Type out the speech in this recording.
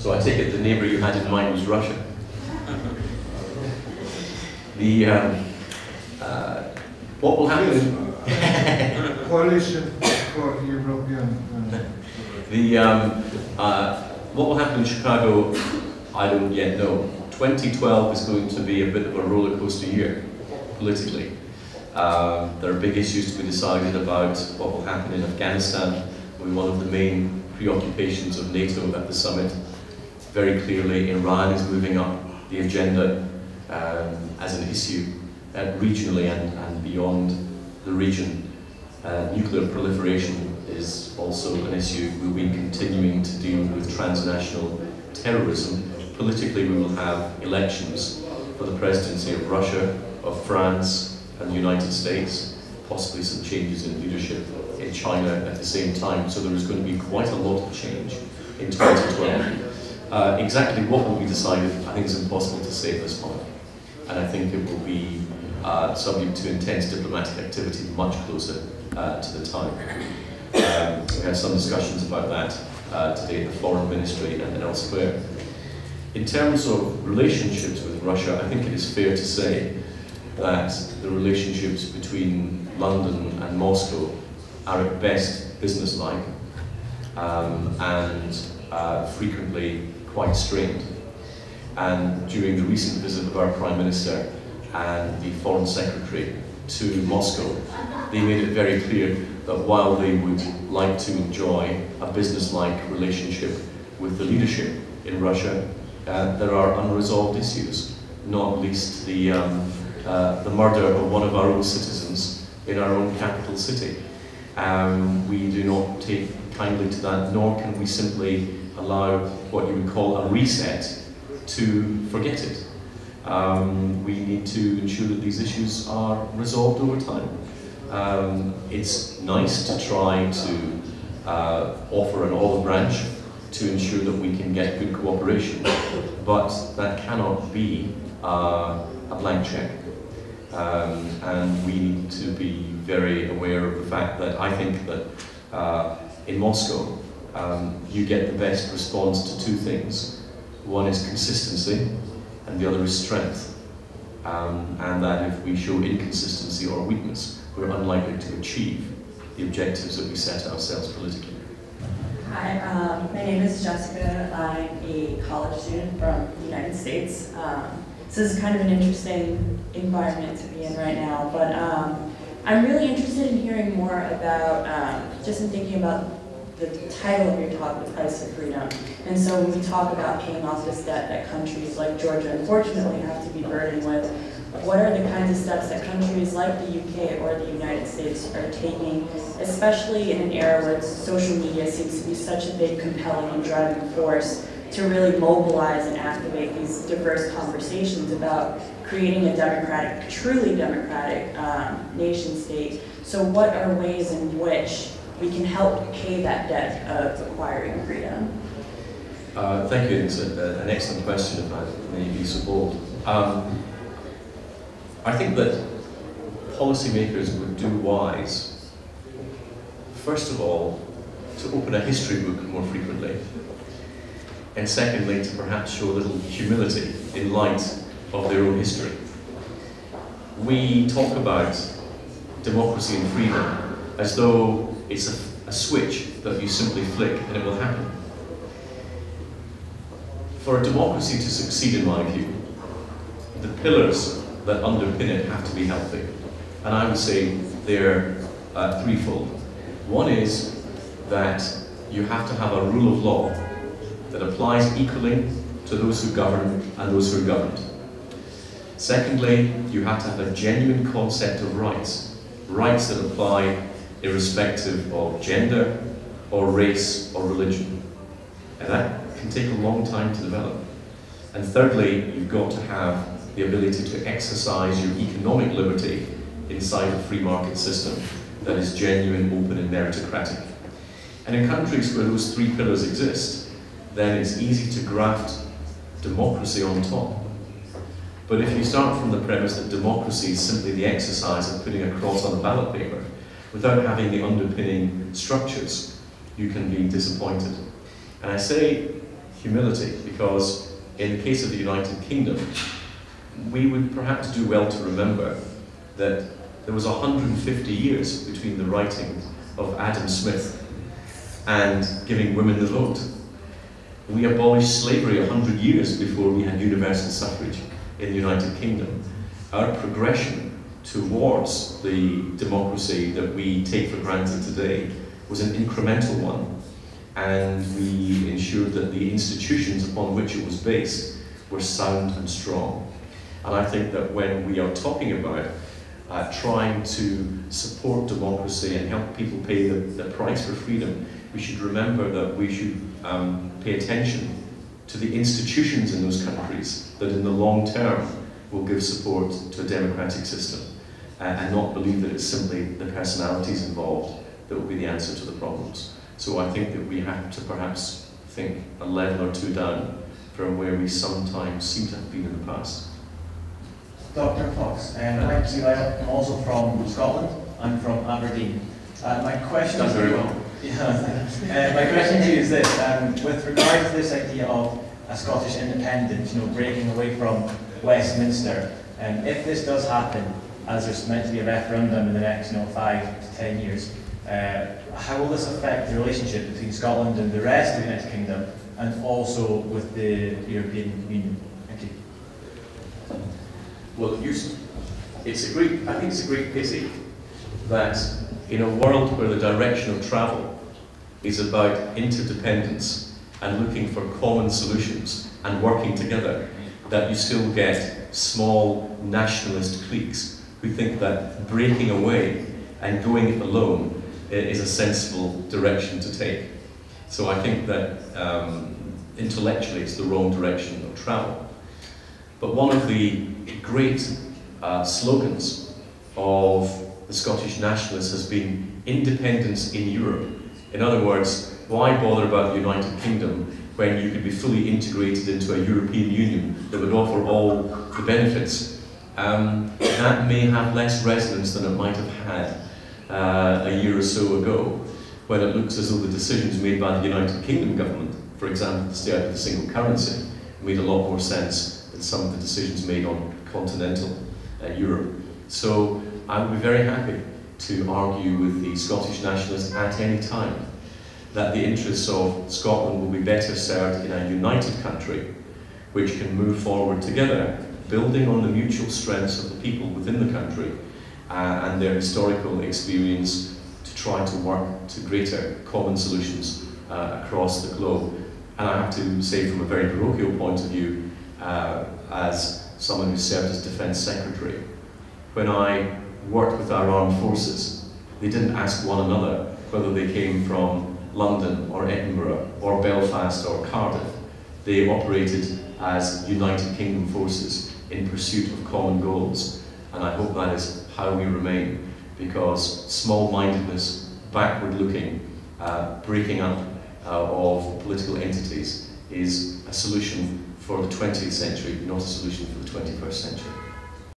So I take it the neighbour you had in mind was Russia. What will happen? Coalition for European. What will happen in Chicago, I don't yet know. 2012 is going to be a bit of a roller coaster year, politically. There are big issues to be decided about what will happen in Afghanistan. Will be one of the main preoccupations of NATO at the summit. Very clearly, Iran is moving up the agenda as an issue regionally and beyond the region. Nuclear proliferation is also an issue. We'll be continuing to deal with transnational terrorism. Politically, we will have elections for the presidency of Russia, of France, and the United States, possibly some changes in leadership in China at the same time. So there is going to be quite a lot of change in 2012. Exactly what will be decided, I think it's impossible to say at this point. And I think it will be subject to intense diplomatic activity much closer to the time. We had some discussions about that today at the Foreign Ministry and elsewhere. In terms of relationships with Russia, I think it is fair to say that the relationships between London and Moscow are at best businesslike and frequently quite strained. And during the recent visit of our Prime Minister and the Foreign Secretary to Moscow, they made it very clear that while they would like to enjoy a business-like relationship with the leadership in Russia, there are unresolved issues, not least the murder of one of our own citizens in our own capital city. We do not take kindly to that, nor can we simply allow what you would call a reset to forget it. We need to ensure that these issues are resolved over time. It's nice to try to offer an olive branch to ensure that we can get good cooperation, but that cannot be a blank check. And we need to be very aware of the fact that I think that in Moscow, you get the best response to two things. One is consistency, and the other is strength. And that if we show inconsistency or weakness, we're unlikely to achieve the objectives that we set ourselves politically. Hi, my name is Jessica. I'm a college student from the United States. So this is kind of an interesting environment to be in right now, but I'm really interested in hearing more about, just in thinking about the title of your talk, The Price of Freedom. And so when we talk about paying off this debt that countries like Georgia unfortunately have to be burdened with, what are the kinds of steps that countries like the UK or the United States are taking, especially in an era where social media seems to be such a big, compelling and driving force to really mobilize and activate these diverse conversations about creating a democratic, truly democratic nation state. So what are ways in which we can help pay that debt of acquiring freedom? Thank you. It's an excellent question, if I may be so bold. I think that policymakers would do wise, first of all, to open a history book more frequently, and secondly, to perhaps show a little humility in light of their own history. We talk about democracy and freedom as though it's a switch that you simply flick and it will happen. For a democracy to succeed, in my view, the pillars that underpin it have to be healthy. And I would say they're threefold. One is that you have to have a rule of law that applies equally to those who govern and those who are governed. Secondly, you have to have a genuine concept of rights, rights that apply irrespective of gender or race or religion. And that can take a long time to develop. And thirdly, you've got to have the ability to exercise your economic liberty inside a free market system that is genuine, open and meritocratic. And in countries where those three pillars exist, then it's easy to graft democracy on top. But if you start from the premise that democracy is simply the exercise of putting a cross on a ballot paper, without having the underpinning structures, you can be disappointed. And I say humility, because in the case of the United Kingdom, we would perhaps do well to remember that there was 150 years between the writing of Adam Smith and giving women the vote. We abolished slavery 100 years before we had universal suffrage in the United Kingdom. Our progression towards the democracy that we take for granted today was an incremental one, and we ensured that the institutions upon which it was based were sound and strong. And I think that when we are talking about trying to support democracy and help people pay the price for freedom, we should remember that we should pay attention to the institutions in those countries that in the long term will give support to a democratic system, and not believe that it's simply the personalities involved that will be the answer to the problems. So I think that we have to perhaps think a level or two down from where we sometimes seem to have been in the past. Dr. Fox, I'm also from Scotland. I'm from Aberdeen. My question Done very well. My question to you is this: with regard to this idea of a Scottish independence, breaking away from Westminster, if this does happen, as there's meant to be a referendum in the next 5 to 10 years, how will this affect the relationship between Scotland and the rest of the United Kingdom, and also with the European Union? Thank you. Well, I think it's a great pity that in a world where the direction of travel is about interdependence and looking for common solutions and working together, that you still get small nationalist cliques who think that breaking away and going it alone is a sensible direction to take. So I think that intellectually it's the wrong direction of travel. But one of the great slogans of the Scottish nationalists has been independence in Europe. In other words, why bother about the United Kingdom when you could be fully integrated into a European Union that would offer all the benefits? That may have less resonance than it might have had a year or so ago, when it looks as though the decisions made by the United Kingdom government, for example, to stay out of the single currency, made a lot more sense than some of the decisions made on continental Europe. So I would be very happy to argue with the Scottish nationalists at any time that the interests of Scotland will be better served in a united country which can move forward together, building on the mutual strengths of the people within the country and their historical experience to try to work to greater common solutions across the globe. And I have to say, from a very parochial point of view, as someone who served as Defence Secretary, when I worked with our armed forces, they didn't ask one another whether they came from London or Edinburgh or Belfast or Cardiff. They operated as United Kingdom forces in pursuit of common goals, and I hope that is how we remain, because small-mindedness, backward-looking, breaking up of political entities is a solution for the 20th century, not a solution for the 21st century.